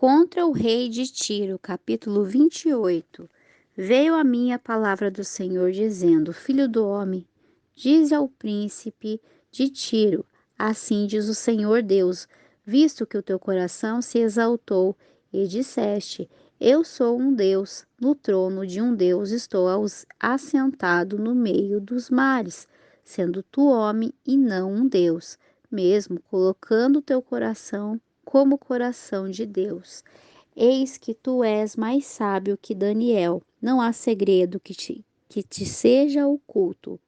Contra o rei de Tiro, capítulo 28. Veio a mim a palavra do Senhor, dizendo: Filho do homem, dize ao príncipe de Tiro: Assim diz o Senhor Deus, visto que o teu coração se exaltou e disseste: Eu sou um Deus, no trono de um Deus estou assentado no meio dos mares, sendo tu homem e não um Deus, mesmo colocando teu coração como o coração de Deus. Eis que tu és mais sábio que Daniel, não há segredo que te seja oculto.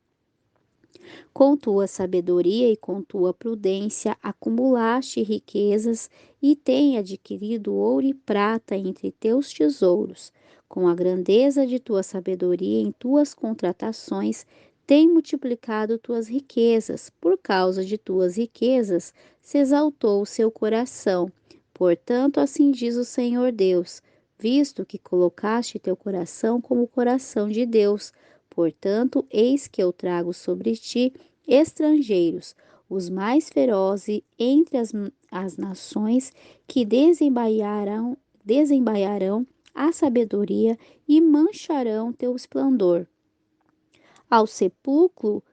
Com tua sabedoria e com tua prudência acumulaste riquezas e tem adquirido ouro e prata entre teus tesouros. Com a grandeza de tua sabedoria em tuas contratações, tem multiplicado tuas riquezas. Por causa de tuas riquezas, se exaltou o seu coração. Portanto, assim diz o Senhor Deus, visto que colocaste teu coração como o coração de Deus, portanto, eis que eu trago sobre ti estrangeiros, os mais ferozes entre as nações, que desembaiarão a sabedoria e mancharão teu esplendor. Ao sepulcro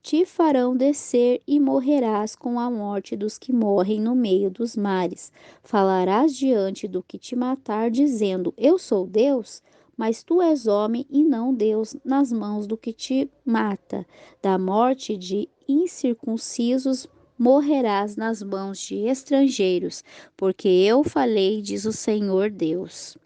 te farão descer e morrerás com a morte dos que morrem no meio dos mares. Falarás diante do que te matar, dizendo: Eu sou Deus, mas tu és homem e não Deus, nas mãos do que te mata. Da morte de incircuncisos morrerás nas mãos de estrangeiros, porque eu falei, diz o Senhor Deus.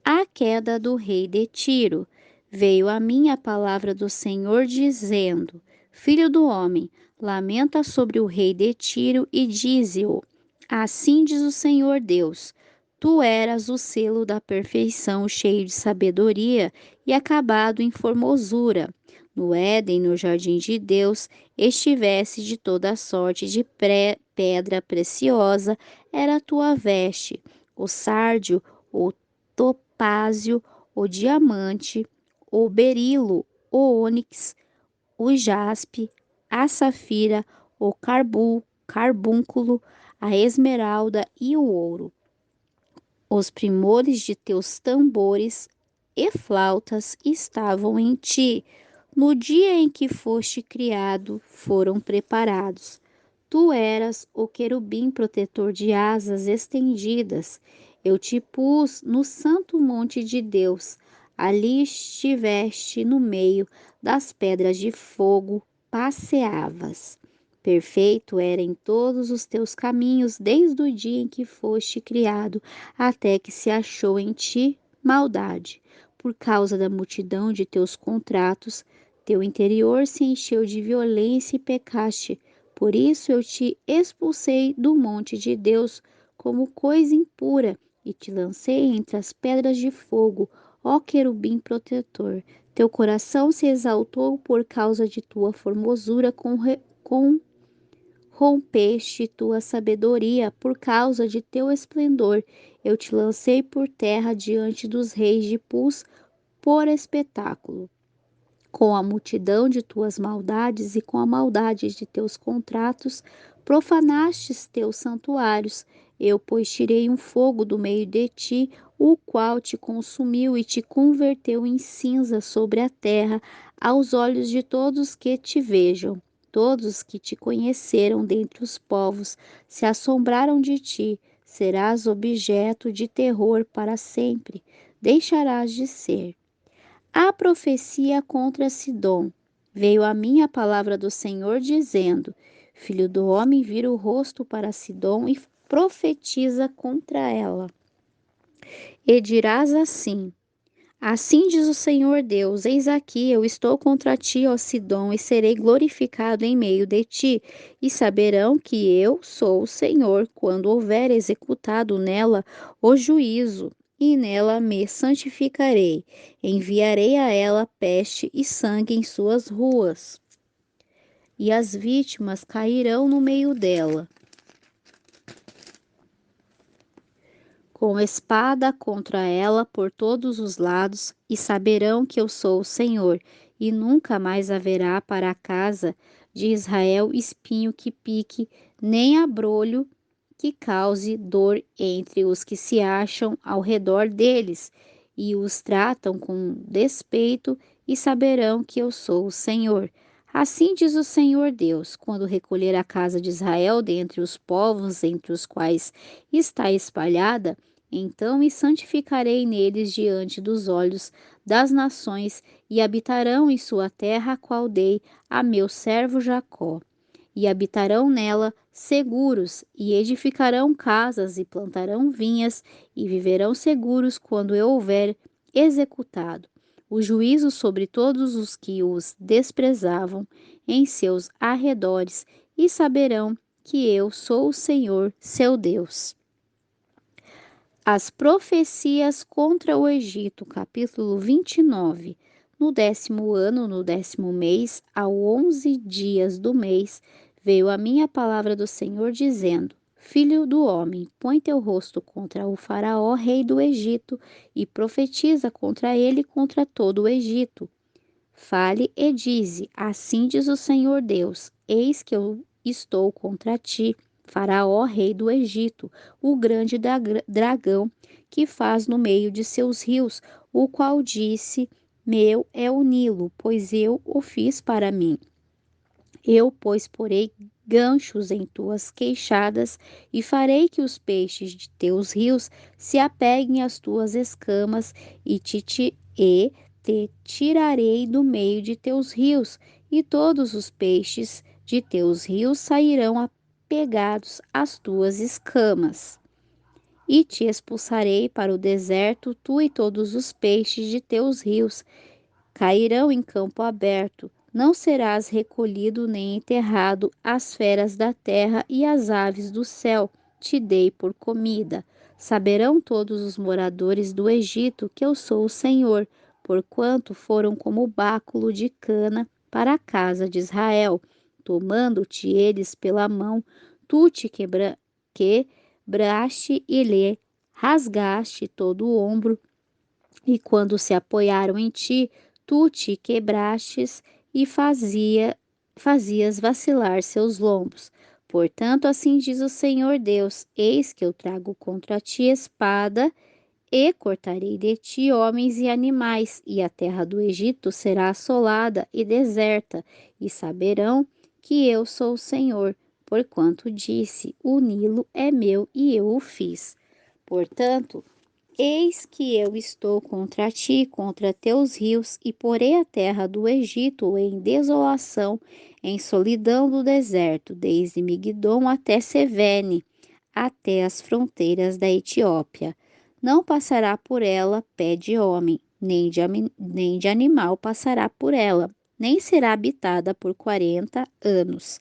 A queda do rei de Tiro. Veio a mim a palavra do Senhor dizendo: Filho do homem, lamenta sobre o rei de Tiro e dize-o: Assim diz o Senhor Deus: Tu eras o selo da perfeição, cheio de sabedoria e acabado em formosura. No Éden, no jardim de Deus, estivesse de toda sorte de pedra preciosa, era a tua veste, o sárdio, o topázio, o diamante, o berilo, o ônix, o jaspe, a safira, o carbúnculo, a esmeralda e o ouro. Os primores de teus tambores e flautas estavam em ti. No dia em que foste criado, foram preparados. Tu eras o querubim protetor de asas estendidas. Eu te pus no santo monte de Deus. Ali estiveste no meio das pedras de fogo, passeavas. Perfeito era em todos os teus caminhos, desde o dia em que foste criado, até que se achou em ti maldade. Por causa da multidão de teus contratos, teu interior se encheu de violência e pecaste. Por isso eu te expulsei do monte de Deus como coisa impura e te lancei entre as pedras de fogo, ó querubim protetor. Teu coração se exaltou por causa de tua formosura, rompeste tua sabedoria por causa de teu esplendor. Eu te lancei por terra diante dos reis de Pus por espetáculo. Com a multidão de tuas maldades e com a maldade de teus contratos, profanastes teus santuários. Eu, pois, tirei um fogo do meio de ti, o qual te consumiu e te converteu em cinza sobre a terra, aos olhos de todos que te vejam. Todos que te conheceram dentre os povos se assombraram de ti. Serás objeto de terror para sempre. Deixarás de ser. A profecia contra Sidom. Veio a mim a palavra do Senhor dizendo: Filho do homem, vira o rosto para Sidom e profetiza contra ela. E dirás assim: Assim diz o Senhor Deus: Eis aqui, eu estou contra ti, ó Sidom, e serei glorificado em meio de ti, e saberão que eu sou o Senhor, quando houver executado nela o juízo, e nela me santificarei. Enviarei a ela peste e sangue em suas ruas, e as vítimas cairão no meio dela. Com espada contra ela por todos os lados, e saberão que eu sou o Senhor, e nunca mais haverá para a casa de Israel espinho que pique, nem abrolho que cause dor entre os que se acham ao redor deles, e os tratam com despeito, e saberão que eu sou o Senhor. Assim diz o Senhor Deus: quando recolher a casa de Israel dentre os povos entre os quais está espalhada, então me santificarei neles diante dos olhos das nações, e habitarão em sua terra, a qual dei a meu servo Jacó. E habitarão nela seguros, e edificarão casas, e plantarão vinhas, e viverão seguros quando eu houver executado o juízo sobre todos os que os desprezavam em seus arredores, e saberão que eu sou o Senhor, seu Deus. As profecias contra o Egito, capítulo 29. No 10º ano, no 10º mês, ao 11 dias do mês, veio a minha palavra do Senhor, dizendo: Filho do homem, põe teu rosto contra o Faraó, rei do Egito, e profetiza contra ele e contra todo o Egito. Fale e dize: Assim diz o Senhor Deus: Eis que eu estou contra ti, Faraó, rei do Egito, o grande dragão que faz no meio de seus rios, o qual disse: Meu é o Nilo, pois eu o fiz para mim. Eu, pois, porei ganchos em tuas queixadas, e farei que os peixes de teus rios se apeguem às tuas escamas, e te tirarei do meio de teus rios, e todos os peixes de teus rios sairão apegados às tuas escamas. E te expulsarei para o deserto, tu e todos os peixes de teus rios, cairão em campo aberto. Não serás recolhido nem enterrado. As feras da terra e as aves do céu te dei por comida. Saberão todos os moradores do Egito que eu sou o Senhor, porquanto foram como báculo de cana para a casa de Israel. Tomando-te eles pela mão, tu te quebraste e lhe rasgaste todo o ombro, e quando se apoiaram em ti, tu te quebrastes e fazias vacilar seus lombos. Portanto, assim diz o Senhor Deus: Eis que eu trago contra ti espada, e cortarei de ti homens e animais, e a terra do Egito será assolada e deserta, e saberão que eu sou o Senhor, porquanto disse: O Nilo é meu e eu o fiz. Portanto, eis que eu estou contra ti, contra teus rios, e porei a terra do Egito em desolação, em solidão do deserto, desde Migdom até Sevene, até as fronteiras da Etiópia. Não passará por ela pé de homem, nem de animal passará por ela, nem será habitada por 40 anos.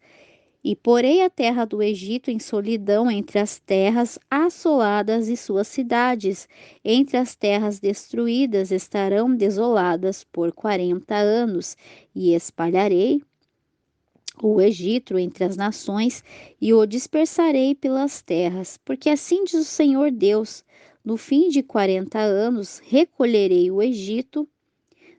E porei a terra do Egito em solidão entre as terras assoladas e suas cidades. Entre as terras destruídas estarão desoladas por 40 anos. E espalharei o Egito entre as nações e o dispersarei pelas terras. Porque assim diz o Senhor Deus: no fim de 40 anos recolherei o Egito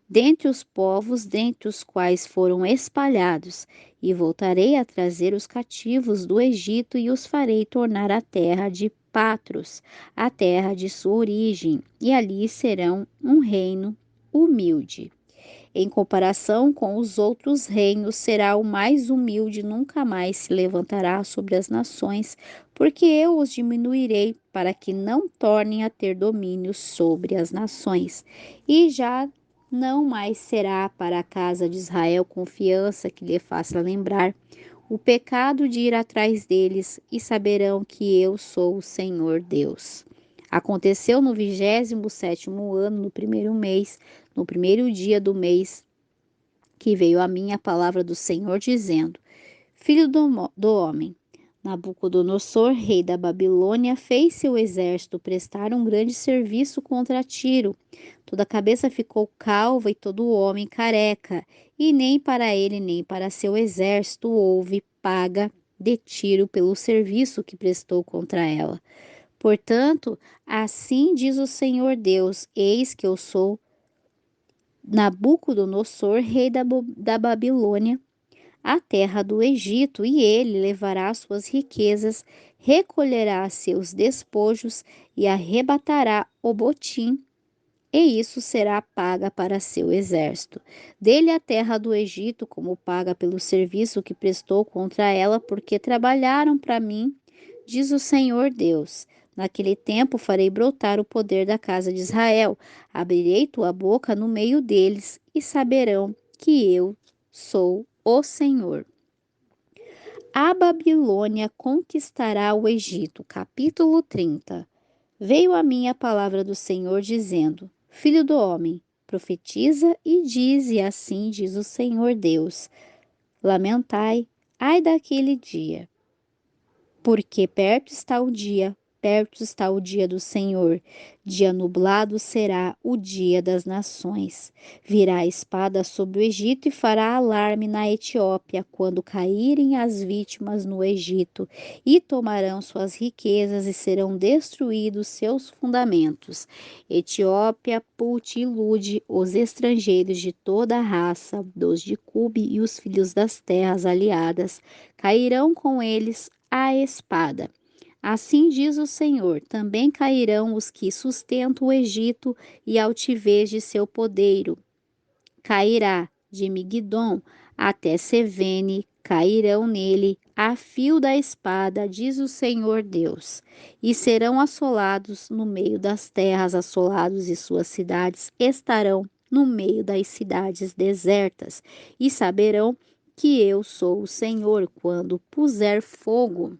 dentre os povos dentre os quais foram espalhados, e voltarei a trazer os cativos do Egito e os farei tornar à terra de Patros, a terra de sua origem, e ali serão um reino humilde. Em comparação com os outros reinos, será o mais humilde, nunca mais se levantará sobre as nações, porque eu os diminuirei para que não tornem a ter domínio sobre as nações. E já não mais será para a casa de Israel confiança que lhe faça lembrar o pecado de ir atrás deles, e saberão que eu sou o Senhor Deus. Aconteceu no 27º ano, no 1º mês, no 1º dia do mês, que veio a mim a palavra do Senhor, dizendo: Filho do homem, Nabucodonosor, rei da Babilônia, fez seu exército prestar um grande serviço contra Tiro. Toda a cabeça ficou calva e todo o homem careca, e nem para ele nem para seu exército houve paga de Tiro pelo serviço que prestou contra ela. Portanto, assim diz o Senhor Deus: Eis que eu sou Nabucodonosor, rei da Babilônia, à terra do Egito, e ele levará suas riquezas, recolherá seus despojos e arrebatará o botim, e isso será paga para seu exército. Dele a terra do Egito, como paga pelo serviço que prestou contra ela, porque trabalharam para mim, diz o Senhor Deus. Naquele tempo farei brotar o poder da casa de Israel, abrirei tua boca no meio deles, e saberão que eu sou o Senhor. A Babilônia conquistará o Egito. Capítulo 30. Veio a mim a palavra do Senhor dizendo: Filho do homem, profetiza e dize: assim diz o Senhor Deus: lamentai, ai daquele dia, porque perto está o dia do Senhor. Dia nublado será o dia das nações. Virá a espada sobre o Egito e fará alarme na Etiópia, quando caírem as vítimas no Egito, e tomarão suas riquezas e serão destruídos seus fundamentos. Etiópia, Put e Lude, os estrangeiros de toda a raça, dos de Cube e os filhos das terras aliadas, cairão com eles a espada. Assim diz o Senhor: também cairão os que sustentam o Egito e a altivez de seu podeiro. Cairá de Migdom até Sevene, cairão nele a fio da espada, diz o Senhor Deus, e serão assolados no meio das terras assolados, e suas cidades estarão no meio das cidades desertas, e saberão que eu sou o Senhor quando puser fogo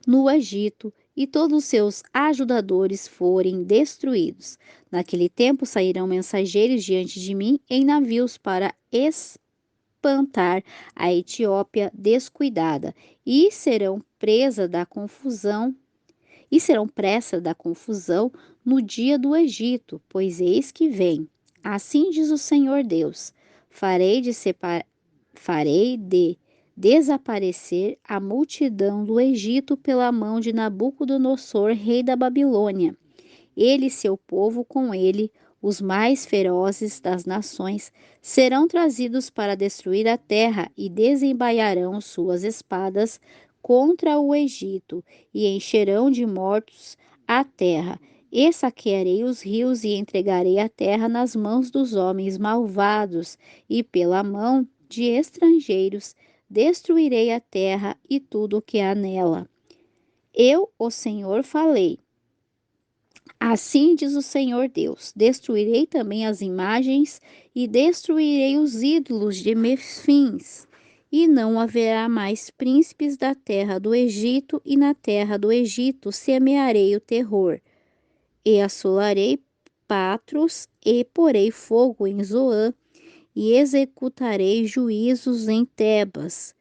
no Egito e todos os seus ajudadores forem destruídos. Naquele tempo sairão mensageiros diante de mim em navios para espantar a Etiópia descuidada, e serão presa da confusão no dia do Egito, pois eis que vem. Assim diz o Senhor Deus: farei de separ... farei de desaparecer a multidão do Egito pela mão de Nabucodonosor, rei da Babilônia. Ele e seu povo com ele, os mais ferozes das nações, serão trazidos para destruir a terra, e desembaiarão suas espadas contra o Egito, e encherão de mortos a terra. E saquearei os rios, e entregarei a terra nas mãos dos homens malvados, e pela mão de estrangeiros destruirei a terra e tudo o que há nela. Eu, o Senhor, falei. Assim diz o Senhor Deus: destruirei também as imagens e destruirei os ídolos de Mefins, e não haverá mais príncipes da terra do Egito, e na terra do Egito semearei o terror, e assolarei Patros, e porei fogo em Zoã, e executarei juízos em Tebas.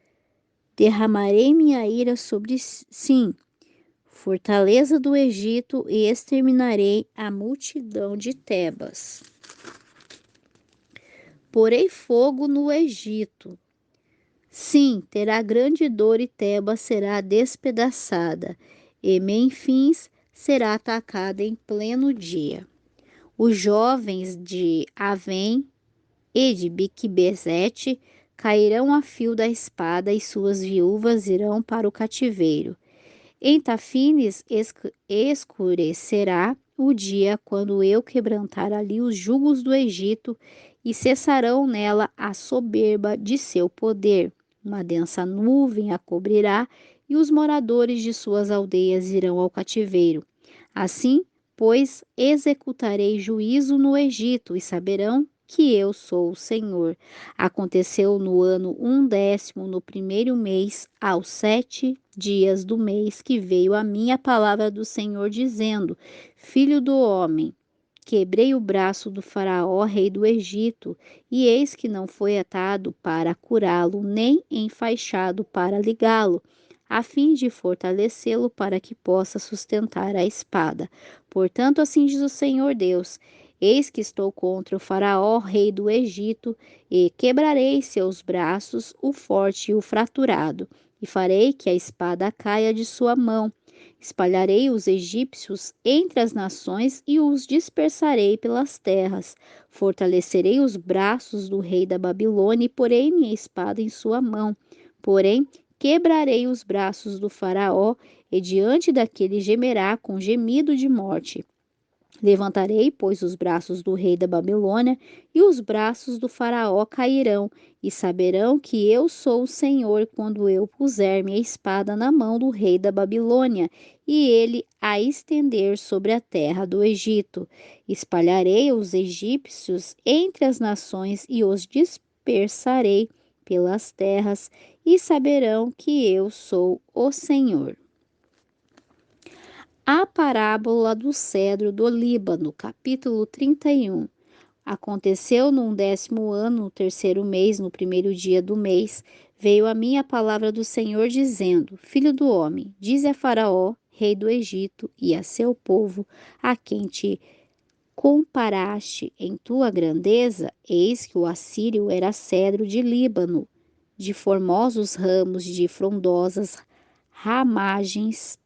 Derramarei minha ira sobre Sim, fortaleza do Egito, e exterminarei a multidão de Tebas. Porei fogo no Egito. Sim, terá grande dor, e Tebas será despedaçada, e Menfins será atacada em pleno dia. Os jovens de Avém e de Biquibezete cairão a fio da espada, e suas viúvas irão para o cativeiro. Em Tafines escurecerá o dia, quando eu quebrantar ali os jugos do Egito, e cessarão nela a soberba de seu poder. Uma densa nuvem a cobrirá, e os moradores de suas aldeias irão ao cativeiro. Assim, pois, executarei juízo no Egito, e saberão que eu sou o Senhor. Aconteceu no ano 10º, no primeiro mês, aos 7 dias do mês, que veio a mim a palavra do Senhor, dizendo: Filho do homem, quebrei o braço do Faraó, rei do Egito, e eis que não foi atado para curá-lo, nem enfaixado para ligá-lo, a fim de fortalecê-lo para que possa sustentar a espada. Portanto, assim diz o Senhor Deus: eis que estou contra o Faraó, rei do Egito, e quebrarei seus braços, o forte e o fraturado, e farei que a espada caia de sua mão. Espalharei os egípcios entre as nações e os dispersarei pelas terras. Fortalecerei os braços do rei da Babilônia e porei minha espada em sua mão. Porém, quebrarei os braços do Faraó, e diante daquele gemerá com gemido de morte. Levantarei, pois, os braços do rei da Babilônia, e os braços do Faraó cairão, e saberão que eu sou o Senhor quando eu puser minha espada na mão do rei da Babilônia, e ele a estender sobre a terra do Egito. Espalharei os egípcios entre as nações e os dispersarei pelas terras, e saberão que eu sou o Senhor. A parábola do cedro do Líbano, capítulo 31. Aconteceu num 10º ano, no 3º mês, no 1º dia do mês, veio a mim a palavra do Senhor dizendo: Filho do homem, dize a Faraó, rei do Egito, e a seu povo, a quem te comparaste em tua grandeza, eis que o assírio era cedro de Líbano, de formosos ramos, de frondosas ramagens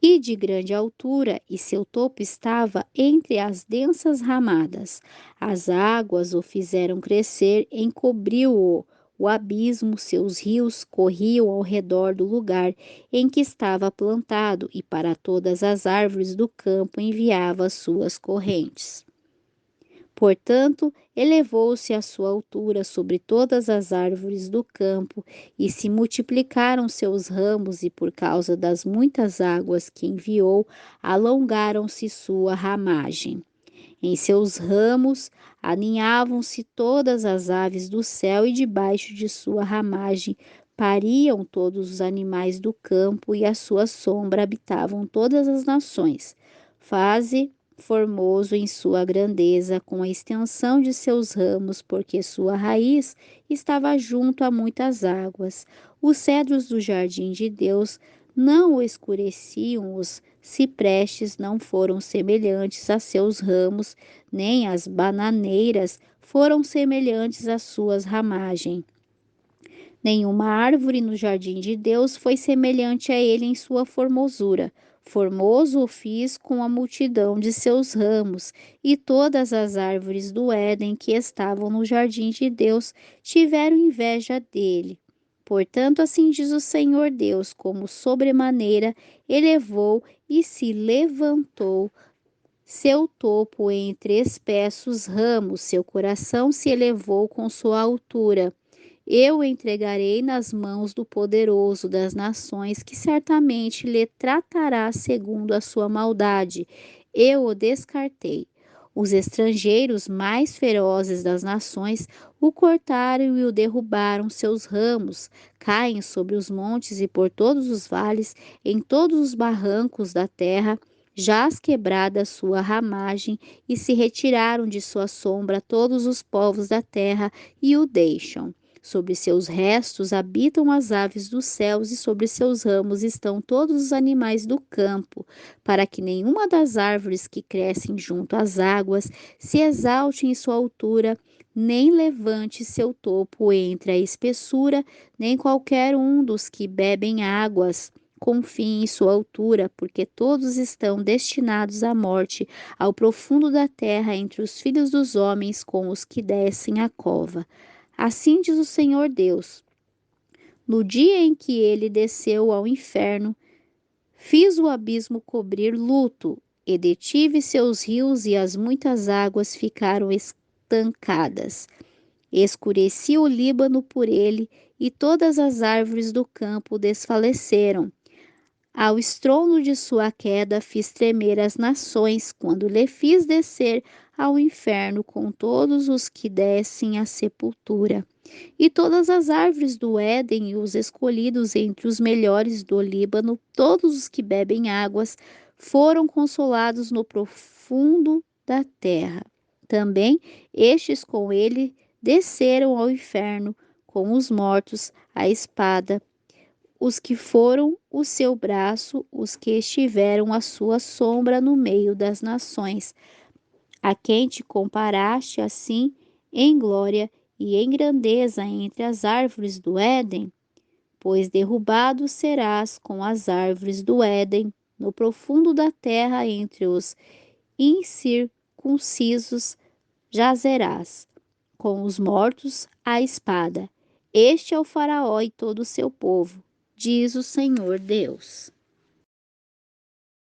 e de grande altura, e seu topo estava entre as densas ramadas. As águas o fizeram crescer, encobriu-o o abismo, seus rios corriam ao redor do lugar em que estava plantado, e para todas as árvores do campo enviava suas correntes. Portanto, elevou-se a sua altura sobre todas as árvores do campo, e se multiplicaram seus ramos, e por causa das muitas águas que enviou, alongaram-se sua ramagem. Em seus ramos aninhavam-se todas as aves do céu, e debaixo de sua ramagem pariam todos os animais do campo, e à sua sombra habitavam todas as nações. Faze formoso em sua grandeza, com a extensão de seus ramos, porque sua raiz estava junto a muitas águas. Os cedros do jardim de Deus não o escureciam, os ciprestes não foram semelhantes a seus ramos, nem as bananeiras foram semelhantes às suas ramagens. Nenhuma árvore no jardim de Deus foi semelhante a ele em sua formosura. Formoso o fiz com a multidão de seus ramos, e todas as árvores do Éden que estavam no jardim de Deus tiveram inveja dele. Portanto, assim diz o Senhor Deus, como sobremaneira elevou e se levantou seu topo entre espessos ramos, seu coração se elevou com sua altura. Eu o entregarei nas mãos do poderoso das nações, que certamente lhe tratará segundo a sua maldade. Eu o descartei. Os estrangeiros mais ferozes das nações o cortaram e o derrubaram, seus ramos caem sobre os montes e por todos os vales, em todos os barrancos da terra, jaz quebrada a sua ramagem, e se retiraram de sua sombra todos os povos da terra e o deixam. Sobre seus restos habitam as aves dos céus, e sobre seus ramos estão todos os animais do campo, para que nenhuma das árvores que crescem junto às águas se exalte em sua altura, nem levante seu topo entre a espessura, nem qualquer um dos que bebem águas confie em sua altura, porque todos estão destinados à morte, ao profundo da terra, entre os filhos dos homens com os que descem a cova. Assim diz o Senhor Deus: no dia em que ele desceu ao inferno, fiz o abismo cobrir luto, e detive seus rios, e as muitas águas ficaram estancadas. Escureci o Líbano por ele, e todas as árvores do campo desfaleceram. Ao estrondo de sua queda fiz tremer as nações, quando lhe fiz descer ao inferno com todos os que descem à sepultura. E todas as árvores do Éden e os escolhidos entre os melhores do Líbano, todos os que bebem águas, foram consolados no profundo da terra. Também estes com ele desceram ao inferno, com os mortos, a espada, os que foram o seu braço, os que estiveram à sua sombra no meio das nações, a quem te comparaste assim em glória e em grandeza entre as árvores do Éden? Pois derrubado serás com as árvores do Éden, no profundo da terra entre os incircuncisos jazerás, com os mortos à espada. Este é o Faraó e todo o seu povo, diz o Senhor Deus.